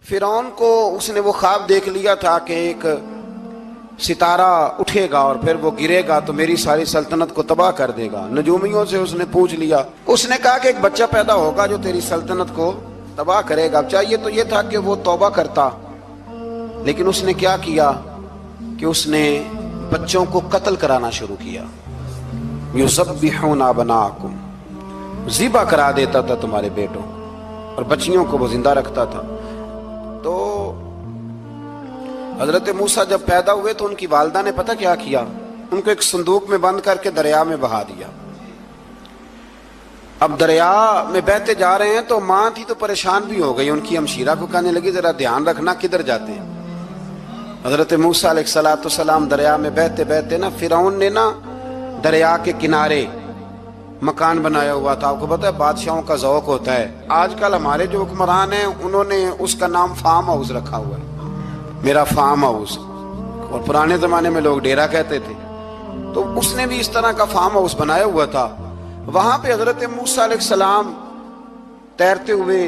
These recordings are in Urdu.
فرعون کو اس نے وہ خواب دیکھ لیا تھا کہ ایک ستارہ اٹھے گا اور پھر وہ گرے گا تو میری ساری سلطنت کو تباہ کر دے گا۔ نجومیوں سے اس نے پوچھ لیا، اس نے کہا کہ ایک بچہ پیدا ہوگا جو تیری سلطنت کو تباہ کرے گا۔ چاہیے تو یہ تھا کہ وہ توبہ کرتا، لیکن اس نے کیا کیا کہ اس نے بچوں کو قتل کرانا شروع کیا۔ یذبحون ابناءکم، ذبح کرا دیتا تھا تمہارے بیٹوں، اور بچیوں کو وہ زندہ رکھتا تھا۔ تو حضرت موسیٰ جب پیدا ہوئے تو ان کی والدہ نے پتہ کیا کیا، ان کو ایک صندوق میں بند کر کے دریا میں بہا دیا۔ اب دریا میں بہتے جا رہے ہیں تو ماں تھی تو پریشان بھی ہو گئی، ان کی ہمشیرہ کو کہنے لگی ذرا دھیان رکھنا کدھر جاتے ہیں۔ حضرت موسیٰ علیہ السلام دریا میں بہتے بہتے فرعون نے دریا کے کنارے مکان بنایا ہوا تھا۔ آپ کو پتہ ہے بادشاہوں کا ذوق ہوتا ہے، آج کل ہمارے جو حکمران ہیں انہوں نے اس کا نام فارم ہاؤس رکھا ہوا ہے، میرا فارم ہاؤس، اور پرانے زمانے میں لوگ ڈیرا کہتے تھے۔ تو اس نے بھی اس طرح کا فارم ہاؤس بنایا ہوا تھا۔ وہاں پہ حضرت موسیٰ علیہ السلام تیرتے ہوئے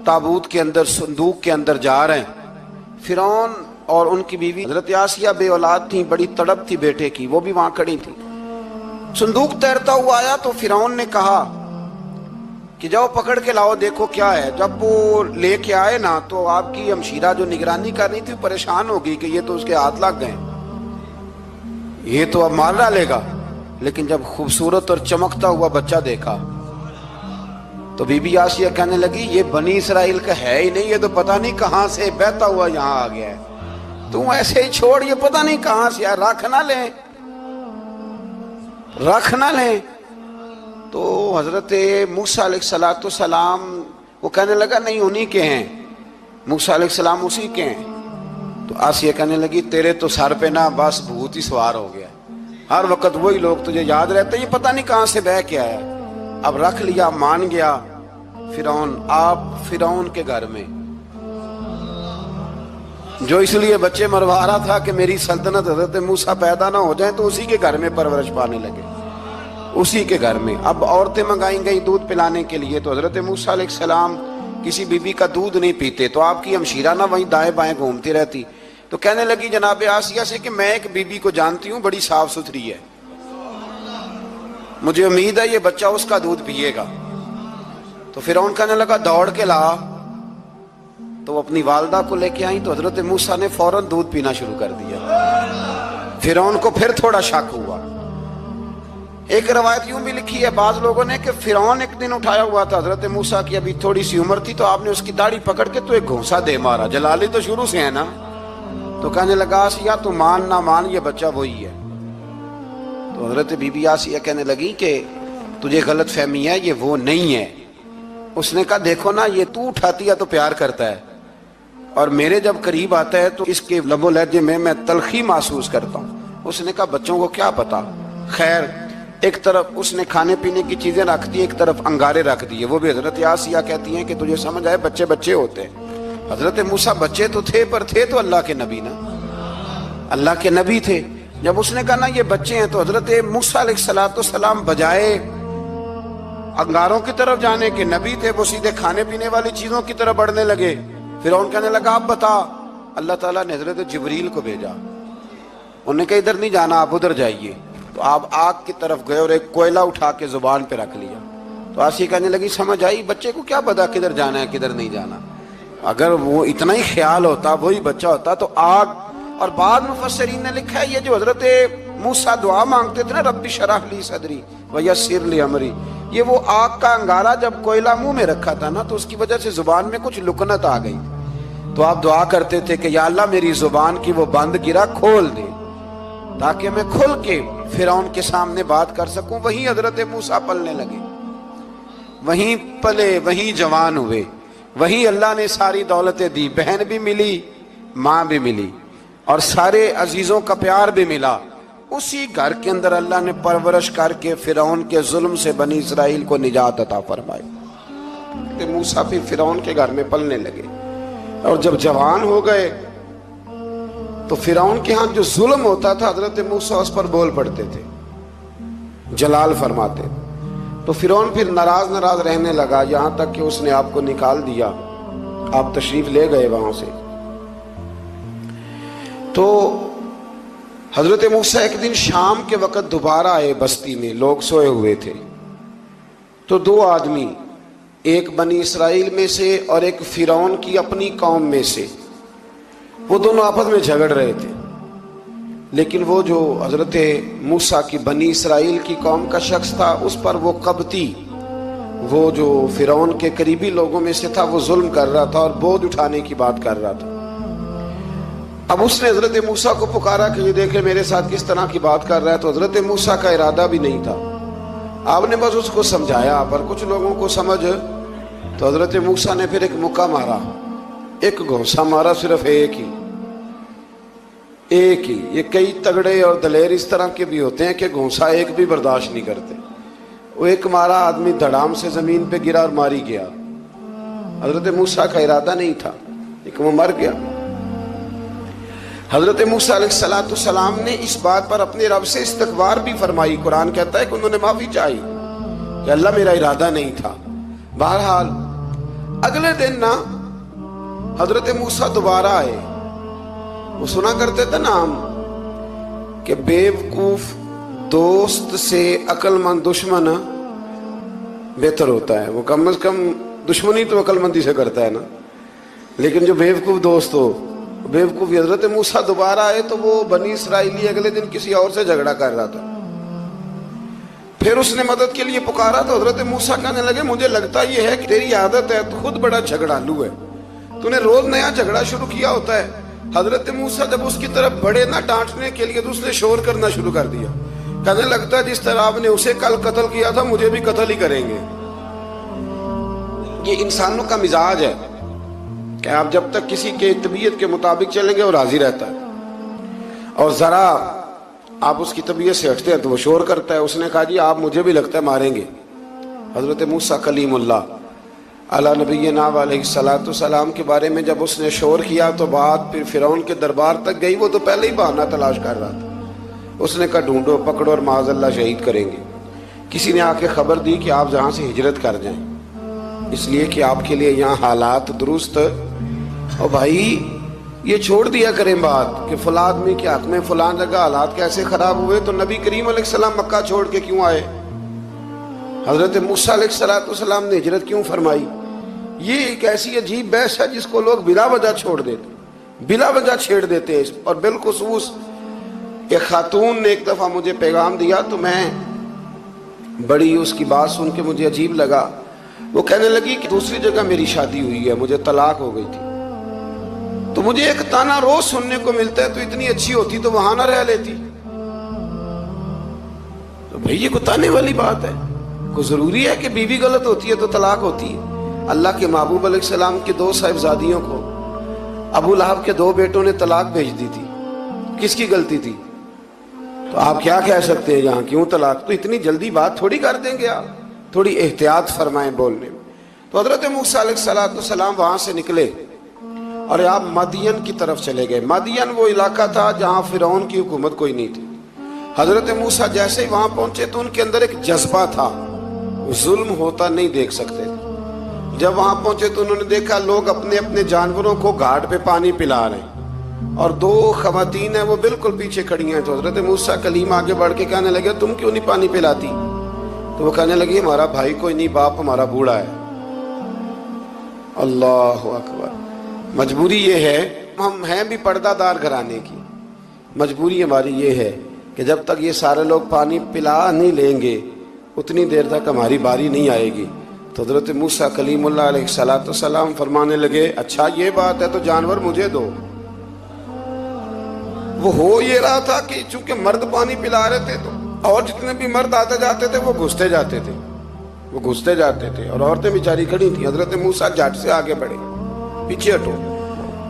تابوت کے اندر، صندوق کے اندر جا رہے ہیں۔ فرعون اور ان کی بیوی حضرت آسیہ بے اولاد تھیں، بڑی تڑپ تھی بیٹے کی، وہ بھی وہاں کھڑی تھی۔ صندوق تیرتا ہوا آیا تو فرعون نے کہا کہ جاؤ پکڑ کے لاؤ دیکھو کیا ہے۔ جب وہ لے کے آئے تو آپ کی ہمشیرہ جو نگرانی کر رہی تھی پریشان ہو گئی کہ یہ تو اس کے ہاتھ لگ گئے، یہ تو اب مار ڈالے گا۔ لیکن جب خوبصورت اور چمکتا ہوا بچہ دیکھا تو بی بی آسیہ کہنے لگی یہ بنی اسرائیل کا ہے ہی نہیں، یہ تو پتہ نہیں کہاں سے بہتا ہوا یہاں آ گیا ہے، تو ایسے ہی چھوڑ، یہ پتہ نہیں کہاں سے ہے، رکھ نہ لیں رکھ نہ لیں۔ تو حضرت موسیٰ علیہ السلام وہ کہنے لگا نہیں انہی کے ہیں، موسیٰ علیہ السلام اسی کے ہیں۔ تو آسیہ کہنے لگی تیرے تو سر پہ بس بھوت ہی سوار ہو گیا، ہر وقت وہی لوگ تجھے یاد رہتے، یہ پتہ نہیں کہاں سے بہ کے آیا۔ اب رکھ لیا، مان گیا فرعون۔ آپ فرعون کے گھر میں جو اس لیے بچے مروا رہا تھا کہ میری سلطنت حضرت موسیٰ پیدا نہ ہو جائیں، تو اسی کے گھر میں پرورش پانے لگے، اسی کے گھر میں۔ اب عورتیں منگائیں گئی دودھ پلانے کے لیے، تو حضرت موسیٰ علیہ السلام کسی بی بی کا دودھ نہیں پیتے، تو آپ کی ہمشیرہ وہیں دائیں بائیں گھومتی رہتی۔ تو کہنے لگی جناب آسیہ سے کہ میں ایک بی بی کو جانتی ہوں، بڑی صاف ستھری ہے، مجھے امید ہے یہ بچہ اس کا دودھ پیے گا۔ تو فرعون کہنے لگا دوڑ کے لا، تو اپنی والدہ کو لے کے آئیں تو حضرت موسیٰ نے فوراً دودھ پینا شروع کر دیا۔ فرعون کو پھر تھوڑا شک ہوا۔ ایک روایت یوں بھی لکھی ہے بعض لوگوں نے کہ فرعون ایک دن اٹھایا ہوا تھا حضرت موسیٰ کی ابھی تھوڑی سی عمر تھی، تو آپ نے اس کی داڑھی پکڑ کے تو ایک گھونسا دے مارا، جلالی تو شروع سے ہے نا۔ تو کہنے لگا آسیہ تو مان نہ مان یہ بچہ وہی ہے۔ تو حضرت بی بی آسیہ کہنے لگی کہ تجھے غلط فہمی ہے، یہ وہ نہیں ہے۔ اس نے کہا دیکھو نا، یہ تو اٹھاتی ہے تو پیار کرتا ہے، اور میرے جب قریب آتا ہے تو اس کے لب و لہجے میں تلخی محسوس کرتا ہوں۔ اس نے کہا بچوں کو کیا پتا۔ خیر، ایک طرف اس نے کھانے پینے کی چیزیں رکھ دی، ایک طرف انگارے رکھ دیے۔ وہ بھی حضرت آسیہ کہتی ہیں کہ تجھے سمجھ آئے بچے بچے ہوتے ہیں۔ حضرت موسیٰ بچے تو تھے، پر تھے تو اللہ کے نبی نا، اللہ کے نبی تھے۔ جب اس نے کہا نا یہ بچے ہیں، تو حضرت موسیٰ علیہ السلام بجائے انگاروں کی طرف جانے کے، نبی تھے، وہ سیدھے کھانے پینے والی چیزوں کی طرف بڑھنے لگے۔ فرعون کہنے لگا اب بتا۔ اللہ تعالیٰ نے حضرت جبریل کو بھیجا، انہوں نے کہا ادھر نہیں جانا، آپ ادھر جائیے۔ تو آپ آگ کی طرف گئے اور ایک کوئلہ اٹھا کے زبان پہ رکھ لیا۔ تو آسیہ کہنے لگی سمجھ آئی، بچے کو کیا پتا کدھر جانا ہے کدھر نہیں جانا، اگر وہ اتنا ہی خیال ہوتا، وہی بچہ ہوتا تو آگ۔ اور بعض مفسرین نے لکھا ہے یہ جو حضرت موسیٰ دعا مانگتے تھے نا رب اشرح لی صدری ویسر لی امری، یہ وہ آگ کا انگارہ جب کوئلہ منہ میں رکھا تھا نا تو اس کی وجہ سے زبان میں کچھ لکنت آ گئی، تو آپ دعا کرتے تھے کہ یا اللہ میری زبان کی وہ بند گرا کھول دے تاکہ میں کھل کے فرعون کے سامنے بات کر سکوں۔ وہیں حضرت موسیٰ پلنے لگے، وہیں پلے، وہیں جوان ہوئے، وہیں اللہ نے ساری دولتیں دی، بہن بھی ملی، ماں بھی ملی، اور سارے عزیزوں کا پیار بھی ملا۔ اسی گھر کے اندر اللہ نے پرورش کر کے فرعون کے ظلم سے بنی اسرائیل کو نجات عطا فرمائی۔ کہ موسیٰ پھر فرعون کے گھر میں پلنے لگے، اور جب جوان ہو گئے تو فرعون کے ہاں جو ظلم ہوتا تھا حضرت موسیٰ اس پر بول پڑتے تھے، جلال فرماتے۔ تو فرعون پھر ناراض رہنے لگا، یہاں تک کہ اس نے آپ کو نکال دیا آپ تشریف لے گئے وہاں سے. تو حضرت موسیٰ ایک دن شام کے وقت دوبارہ آئے بستی میں، لوگ سوئے ہوئے تھے. تو دو آدمی، ایک بنی اسرائیل میں سے اور ایک فرعون کی اپنی قوم میں سے، وہ دونوں آپس میں جھگڑ رہے تھے. لیکن وہ جو حضرت موسیٰ کی بنی اسرائیل کی قوم کا شخص تھا، اس پر وہ قبطی، وہ جو فرعون کے قریبی لوگوں میں سے تھا، وہ ظلم کر رہا تھا اور بوجھ اٹھانے کی بات کر رہا تھا. اب اس نے حضرت موسیٰ کو پکارا کہ یہ دیکھے میرے ساتھ کس طرح کی بات کر رہا ہے. تو حضرت موسیٰ کا ارادہ بھی نہیں تھا، آپ نے بس اس کو سمجھایا. پر کچھ لوگوں کو سمجھ، تو حضرت موسیٰ نے پھر ایک مکہ مارا، ایک گھونسا مارا، صرف ایک ہی. یہ کئی تگڑے اور دلیر اس طرح کے بھی ہوتے ہیں کہ گھونسا ایک بھی برداشت نہیں کرتے. وہ ایک مارا، آدمی دھڑام سے زمین پہ گرا اور ماری گیا. حضرت موسیٰ کا ارادہ نہیں تھا لیکن وہ مر گیا. حضرت موسیٰ علیہ السلام نے اس بات پر اپنے رب سے استغفار بھی فرمائی. قرآن کہتا ہے کہ انہوں نے معافی چاہی کہ اللہ میرا ارادہ نہیں تھا. بہرحال اگلے دن نا حضرت موسیٰ دوبارہ آئے. وہ سنا کرتے تھے نا ہم کہ بیوقوف دوست سے عقل مند دشمن بہتر ہوتا ہے. وہ کم از کم دشمنی تو عقل مندی سے کرتا ہے نا، لیکن جو بیوقوف دوست ہو بیوقوفی. حضرت موسیٰ دوبارہ آئے تو وہ بنی اسرائیلی اگلے دن کسی اور سے جھگڑا کر رہا تھا. پھر اس نے مدد کے لیے پکارا تو حضرت موسیٰ کہنے لگے مجھے لگتا یہ ہے کہ تیری عادت ہے، تو خود بڑا جھگڑالو ہے، تو نے روز نیا جھگڑا شروع کیا ہوتا ہے. حضرت موسیٰ جب اس کی طرف بڑھے نہ ڈانٹنے کے لیے تو اس نے شور کرنا شروع کر دیا. کہنے لگتا ہے جس طرح آپ نے اسے کل قتل کیا تھا مجھے بھی قتل ہی کریں گے. یہ انسانوں کا مزاج ہے کہ آپ جب تک کسی کے طبیعت کے مطابق چلیں گے وہ راضی رہتا ہے، اور ذرا آپ اس کی طبیعت سے ہٹتے ہیں تو وہ شور کرتا ہے. اس نے کہا جی آپ مجھے بھی لگتا ہے ماریں گے. حضرت موسیٰ کلیم اللہ علیہ نبینا علیہ السلام کے بارے میں جب اس نے شور کیا تو بات پھر فرعون کے دربار تک گئی. وہ تو پہلے ہی بہانہ تلاش کر رہا تھا. اس نے کہا ڈھونڈو، پکڑو اور معاذ اللہ شہید کریں گے. کسی نے آ کے خبر دی کہ آپ یہاں سے ہجرت کر جائیں، اس لیے کہ آپ کے لیے یہاں حالات درست. اور بھائی یہ چھوڑ دیا کریں بات کہ فلاں آدمی کے حق میں فلاں جگہ حالات کیسے خراب ہوئے. تو نبی کریم علیہ السلام مکہ چھوڑ کے کیوں آئے؟ حضرت موسیٰ علیہ السلام نے ہجرت کیوں فرمائی؟ یہ ایک ایسی عجیب بحث ہے جس کو لوگ بلا وجہ چھوڑ دیتے، بلا وجہ چھیڑ دیتے ہیں. اور بالخصوص ایک خاتون نے ایک دفعہ مجھے پیغام دیا تو میں بڑی اس کی بات سن کے مجھے عجیب لگا. وہ کہنے لگی کہ دوسری جگہ میری شادی ہوئی ہے، مجھے طلاق ہو گئی تھی، تو مجھے ایک تانا روز سننے کو ملتا ہے تو اتنی اچھی ہوتی تو وہاں نہ رہ لیتی. تو بھئی یہ کوئی تانے والی بات ہے؟ کوئی ضروری ہے کہ بیوی غلط ہوتی ہے تو طلاق ہوتی ہے؟ اللہ کے محبوب علیہ السلام کے دو صاحبزادیوں کو ابو لہب کے دو بیٹوں نے طلاق بھیج دی تھی. کس کی غلطی تھی؟ تو آپ کیا کہہ سکتے ہیں یہاں کیوں طلاق؟ تو اتنی جلدی بات تھوڑی کر دیں گے آپ، تھوڑی احتیاط فرمائیں بولنے میں. تو حضرت موسیٰ علیہ السلام وہاں سے نکلے اور آپ مدین کی طرف چلے گئے. مدین وہ علاقہ تھا جہاں فرعون کی حکومت کوئی نہیں تھی. حضرت موسیٰ جیسے ہی وہاں پہنچے تو ان کے اندر ایک جذبہ تھا، ظلم ہوتا نہیں دیکھ سکتے. جب وہاں پہنچے تو انہوں نے دیکھا لوگ اپنے اپنے جانوروں کو گھاٹ پہ پانی پلا رہے ہیں اور دو خواتین ہیں وہ بالکل پیچھے کھڑی ہیں. تو حضرت موسیٰ کلیم آگے بڑھ کے کہنے لگے تم کیوں نہیں پانی پلاتی؟ تو وہ کہنے لگی ہمارا بھائی کوئی نہیں، باپ ہمارا بوڑھا ہے. اللہ اکبر. مجبوری یہ ہے، ہم ہیں بھی پردہ دار گھرانے کی، مجبوری ہماری یہ ہے کہ جب تک یہ سارے لوگ پانی پلا نہیں لیں گے اتنی دیر تک ہماری باری نہیں آئے گی. تو حضرت موسیٰ کلیم اللہ علیہ السلام فرمانے لگے اچھا یہ بات ہے تو جانور مجھے دو. وہ ہو یہ رہا تھا کہ چونکہ مرد پانی پلا رہے تھے تو اور جتنے بھی مرد آتے جاتے تھے وہ گھستے جاتے تھے اور عورتیں بیچاری کھڑی تھیں. حضرت موسیٰ جھٹ سے آگے بڑھے، پیچھے ہٹو.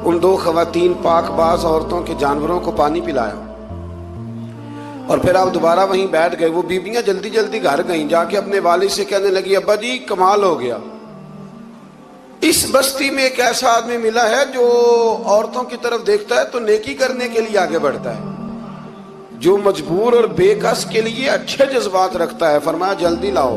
ان دو خواتین پاک باز عورتوں کے جانوروں کو پانی پلایا اور پھر آپ دوبارہ وہیں بیٹھ گئے. وہ بیبیاں جلدی جلدی گھر گئیں، جا کے اپنے والد سے کہنے لگی ابا جی کمال ہو گیا، اس بستی میں ایک ایسا آدمی ملا ہے جو عورتوں کی طرف دیکھتا ہے تو نیکی کرنے کے لیے آگے بڑھتا ہے، جو مجبور اور بے کس کے لیے اچھے جذبات رکھتا ہے. فرمایا جلدی لاؤ.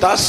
10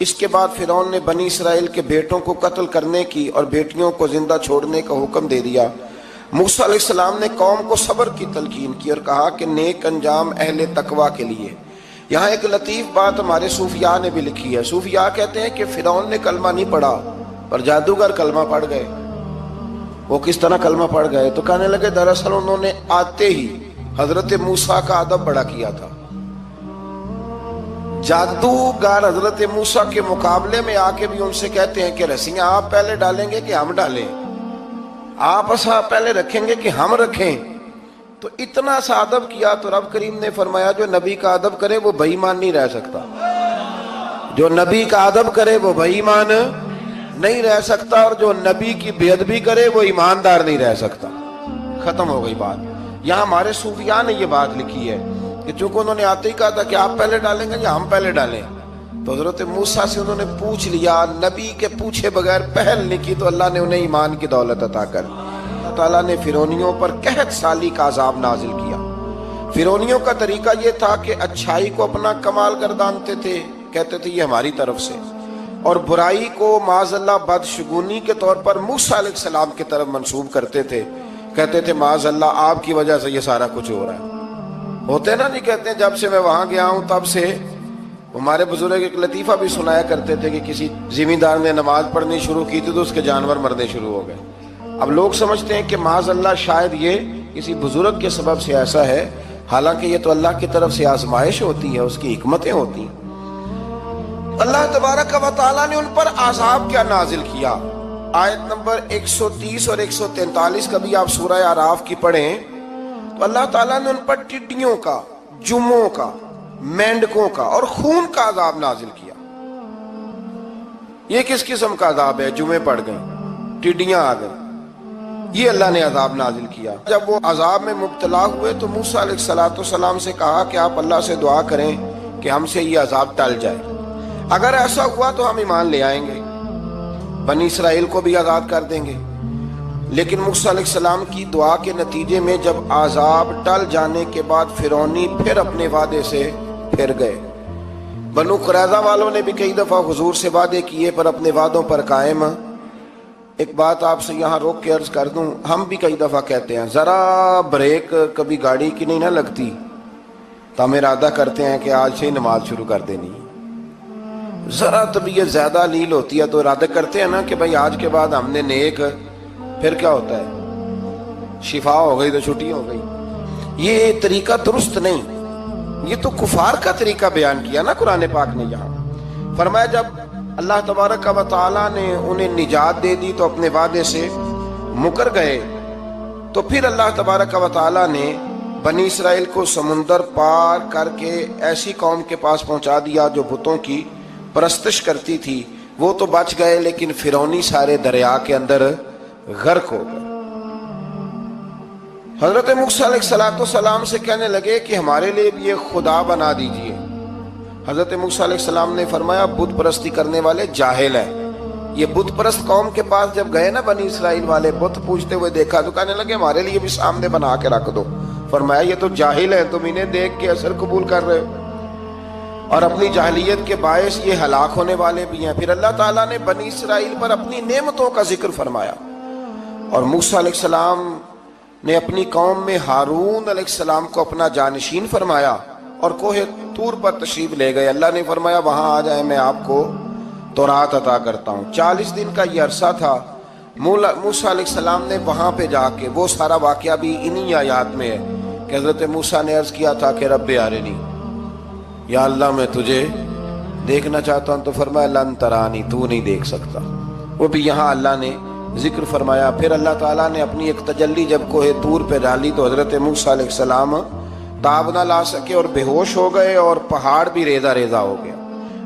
اس کے بعد فرعون نے بنی اسرائیل کے بیٹوں کو قتل کرنے کی اور بیٹیوں کو زندہ چھوڑنے کا حکم دے دیا۔ موسیٰ علیہ السلام نے قوم کو صبر کی تلقین کی اور کہا کہ نیک انجام اہل تقوی کے لیے۔ یہاں ایک لطیف بات ہمارے صوفیاء نے بھی لکھی ہے۔ صوفیاء کہتے ہیں کہ فرعون نے کلمہ نہیں پڑھا پر جادوگر کلمہ پڑھ گئے۔ وہ کس طرح کلمہ پڑھ گئے؟ تو کہنے لگے دراصل انہوں نے آتے ہی حضرت موسیٰ کا ادب بڑا کیا تھا۔ جادوگر حضرت موسیٰ کے مقابلے میں آ کے بھی ان سے کہتے ہیں کہ رسیاں آپ پہلے ڈالیں گے کہ ہم ڈالیں، آپ ایسا پہلے رکھیں گے کہ ہم رکھیں؟ تو اتنا سا ادب کیا تو رب کریم نے فرمایا جو نبی کا ادب کرے وہ بے ایمان نہیں رہ سکتا، جو نبی کا ادب کرے وہ بے ایمان نہیں رہ سکتا، اور جو نبی کی بے ادبی کرے وہ ایماندار نہیں رہ سکتا۔ ختم ہو گئی بات۔ یہاں ہمارے صوفیاء نے یہ بات لکھی ہے کہ چونکہ انہوں نے آتے ہی کہا تھا کہ آپ پہلے ڈالیں گے یا ہم پہلے ڈالیں، تو حضرت موسیٰ سے انہوں نے پوچھ لیا، نبی کے پوچھے بغیر پہل نہیں کی تو اللہ نے انہیں ایمان کی دولت عطا کر دی۔ اللہ تعالیٰ نے فرعونیوں پر قحط سالی کا عذاب نازل کیا۔ فرعونیوں کا طریقہ یہ تھا کہ اچھائی کو اپنا کمال گردانتے تھے، کہتے تھے یہ ہماری طرف سے، اور برائی کو معاذ اللہ بدشگونی کے طور پر موسیٰ علیہ السلام کی طرف منسوب کرتے تھے، کہتے تھے معاذ اللہ آپ کی وجہ سے یہ سارا کچھ ہو رہا ہے۔ ہوتے نا، نہیں کہتے ہیں جب سے میں وہاں گیا ہوں تب سے، ہمارے بزرگ ایک لطیفہ بھی سنایا کرتے تھے کہ کسی زمیندار نے نماز پڑھنی شروع کی تھی تو اس کے جانور مرنے شروع ہو گئے۔ اب لوگ سمجھتے ہیں کہ معاذ اللہ شاید یہ کسی بزرگ کے سبب سے ایسا ہے، حالانکہ یہ تو اللہ کی طرف سے آزمائش ہوتی ہے، اس کی حکمتیں ہوتی ہیں۔ اللہ تبارک و تعالیٰ نے ان پر عذاب کیا نازل کیا؟ آیت نمبر 130 اور 143 کا بھی آپ سورہ اعراف کی پڑھیں تو اللہ تعالیٰ نے ان پر ٹڈیوں کا، جموں کا، مینڈکوں کا اور خون کا عذاب نازل کیا۔ یہ کس قسم کا عذاب ہے؟ جمعے پڑ گئیں، ٹڈیاں آ گئیں، یہ اللہ نے عذاب نازل کیا۔ جب وہ عذاب میں مبتلا ہوئے تو موسیٰ علیہ السلام سے کہا کہ آپ اللہ سے دعا کریں کہ ہم سے یہ عذاب ٹل جائے، اگر ایسا ہوا تو ہم ایمان لے آئیں گے، بنی اسرائیل کو بھی آزاد کر دیں گے۔ لیکن موسیٰ علیہ السلام کی دعا کے نتیجے میں جب عذاب ٹل جانے کے بعد فرعونی پھر اپنے وعدے سے پھر گئے۔ بنو قریظہ والوں نے بھی کئی دفعہ حضور سے وعدے کیے پر اپنے وعدوں پر قائم۔ ایک بات آپ سے یہاں روک کے عرض کر دوں، ہم بھی کئی دفعہ کہتے ہیں ذرا بریک کبھی گاڑی کی نہیں نہ لگتی تو ہم ارادہ کرتے ہیں کہ آج سے ہی نماز شروع کر دینی، ذرا طبیعت زیادہ لیل ہوتی ہے تو ارادہ کرتے ہیں نا کہ بھائی آج کے بعد ہم نے نیک، پھر کیا ہوتا ہے شفا ہو گئی تو چھٹی ہو گئی۔ یہ طریقہ درست نہیں، یہ تو کفار کا طریقہ بیان کیا نا قرآن پاک نے۔ یہاں فرمایا جب اللہ تبارک و تعالیٰ نے انہیں نجات دے دی تو اپنے وعدے سے مکر گئے، تو پھر اللہ تبارک و تعالیٰ نے بنی اسرائیل کو سمندر پار کر کے ایسی قوم کے پاس پہنچا دیا جو بتوں کی پرستش کرتی تھی۔ وہ تو بچ گئے لیکن فرعونی سارے دریا کے اندر غرق ہو گئے۔ حضرت موسیٰ علیہ السلام سے کہنے لگے کہ ہمارے لیے بھی یہ خدا بنا دیجئے۔ حضرت موسیٰ علیہ السلام نے فرمایا بت پرستی کرنے والے جاہل ہیں۔ یہ بت پرست قوم کے پاس جب گئے نا بنی اسرائیل والے، بت پوجتے ہوئے دیکھا تو کہنے لگے ہمارے لیے بھی سامنے بنا کے رکھ دو۔ فرمایا یہ تو جاہل ہیں، تم انہیں دیکھ کے اثر قبول کر رہے ہو اور اپنی جاہلیت کے باعث یہ ہلاک ہونے والے بھی ہیں۔ پھر اللہ تعالیٰ نے بنی اسرائیل پر اپنی نعمتوں کا ذکر فرمایا، اور موسیٰ علیہ السلام نے اپنی قوم میں ہارون علیہ السلام کو اپنا جانشین فرمایا اور کوہ طور پر تشریف لے گئے۔ اللہ نے فرمایا وہاں آ جائیں، میں آپ کو تورات عطا کرتا ہوں۔ 40 دن کا یہ عرصہ تھا۔ موسیٰ علیہ السلام نے وہاں پہ جا کے، وہ سارا واقعہ بھی انہی آیات میں ہے کہ حضرت موسیٰ نے عرض کیا تھا کہ رب ارنی، یا اللہ میں تجھے دیکھنا چاہتا ہوں، تو فرمایا لن ترانی، تو نہیں دیکھ سکتا۔ وہ بھی یہاں اللہ نے ذکر فرمایا۔ پھر اللہ تعالیٰ نے اپنی ایک تجلی جب کوہ طور پہ ڈالی تو حضرت موسیٰ علیہ السلام تاب نہ لا سکے اور بے ہوش ہو گئے، اور پہاڑ بھی ریزہ ریزہ ہو گیا۔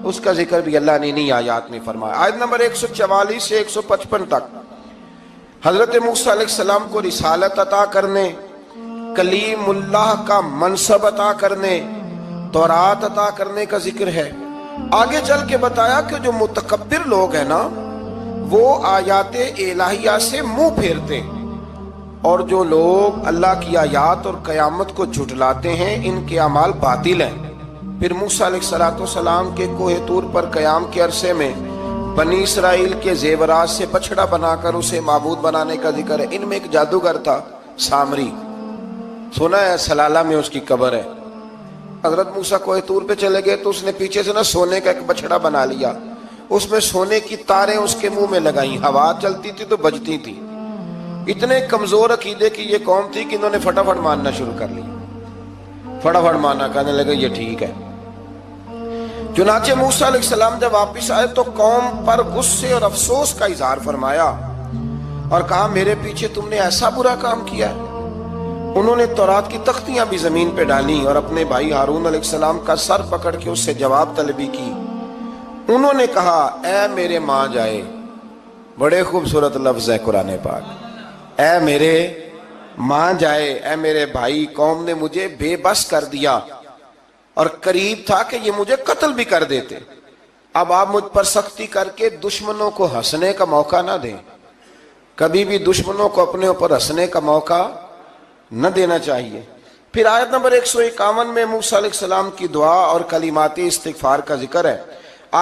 اس کا ذکر بھی اللہ نے انہی آیات میں فرمایا۔ آیت نمبر 144 سے 155 تک حضرت موسیٰ علیہ السلام کو رسالت عطا کرنے، کلیم اللہ کا منصب عطا کرنے، تورات عطا کرنے کا ذکر ہے۔ آگے چل کے بتایا کہ جو متکبر لوگ ہیں نا وہ آیات الہیہ سے منہ پھیرتے ہیں، اور جو لوگ اللہ کی آیات اور قیامت کو جھٹلاتے ہیں ان کے اعمال باطل ہیں۔ پھر موسیٰ علیہ السلام کے کوہ طور پر قیام کے عرصے میں بنی اسرائیل کے زیورات سے بچڑا بنا کر اسے معبود بنانے کا ذکر ہے۔ ان میں ایک جادوگر تھا سامری، سنا ہے سلالہ میں اس کی قبر ہے۔ حضرت موسیٰ کوہ طور پہ چلے گئے تو اس نے پیچھے سے سونے کا ایک بچڑا بنا لیا، اس میں سونے کی تاریں اس کے منہ میں لگائیں، ہوا چلتی تھی تو بجتی تھی۔ اتنے کمزور عقیدے کی یہ قوم تھی کہ انہوں نے فٹافٹ ماننا شروع کر لیا، فٹافٹ ماننا، کہنے لگے یہ ٹھیک ہے۔ چنانچہ موسیٰ علیہ السلام جب واپس آئے تو قوم پر غصے اور افسوس کا اظہار فرمایا اور کہا میرے پیچھے تم نے ایسا برا کام کیا ہے۔ انہوں نے تورات کی تختیاں بھی زمین پہ ڈالی اور اپنے بھائی ہارون علیہ السلام کا سر پکڑ کے اس سے جواب طلبی کی۔ انہوں نے کہا اے میرے ماں جائے، بڑے خوبصورت لفظ ہے قرآن پاک، اے میرے ماں جائے، اے میرے بھائی، قوم نے مجھے بے بس کر دیا اور قریب تھا کہ یہ مجھے قتل بھی کر دیتے۔ اب آپ مجھ پر سختی کر کے دشمنوں کو ہنسنے کا موقع نہ دیں، کبھی بھی دشمنوں کو اپنے اوپر ہنسنے کا موقع نہ دینا چاہیے۔ پھر آیت نمبر 151 میں موسیٰ علیہ السلام کی دعا اور کلمات استغفار کا ذکر ہے۔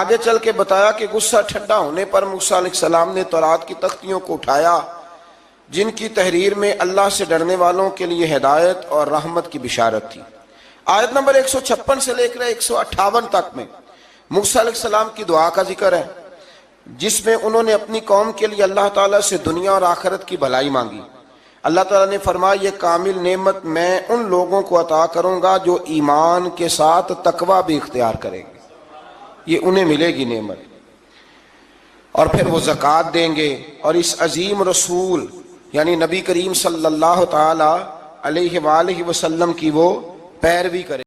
آگے چل کے بتایا کہ غصہ ٹھنڈا ہونے پر موسیٰ علیہ السلام نے تورات کی تختیوں کو اٹھایا جن کی تحریر میں اللہ سے ڈرنے والوں کے لیے ہدایت اور رحمت کی بشارت تھی۔ آیت نمبر 156 سے لے کر 158 تک میں موسیٰ علیہ السلام کی دعا کا ذکر ہے، جس میں انہوں نے اپنی قوم کے لیے اللہ تعالیٰ سے دنیا اور آخرت کی بھلائی مانگی۔ اللہ تعالیٰ نے فرمایا یہ کامل نعمت میں ان لوگوں کو عطا کروں گا جو ایمان کے ساتھ تقوی بھی اختیار کریں گے، یہ انہیں ملے گی نعمت، اور پھر وہ زکوٰۃ دیں گے اور اس عظیم رسول یعنی نبی کریم صلی اللہ تعالی علیہ وآلہ وسلم کی وہ پیروی کریں۔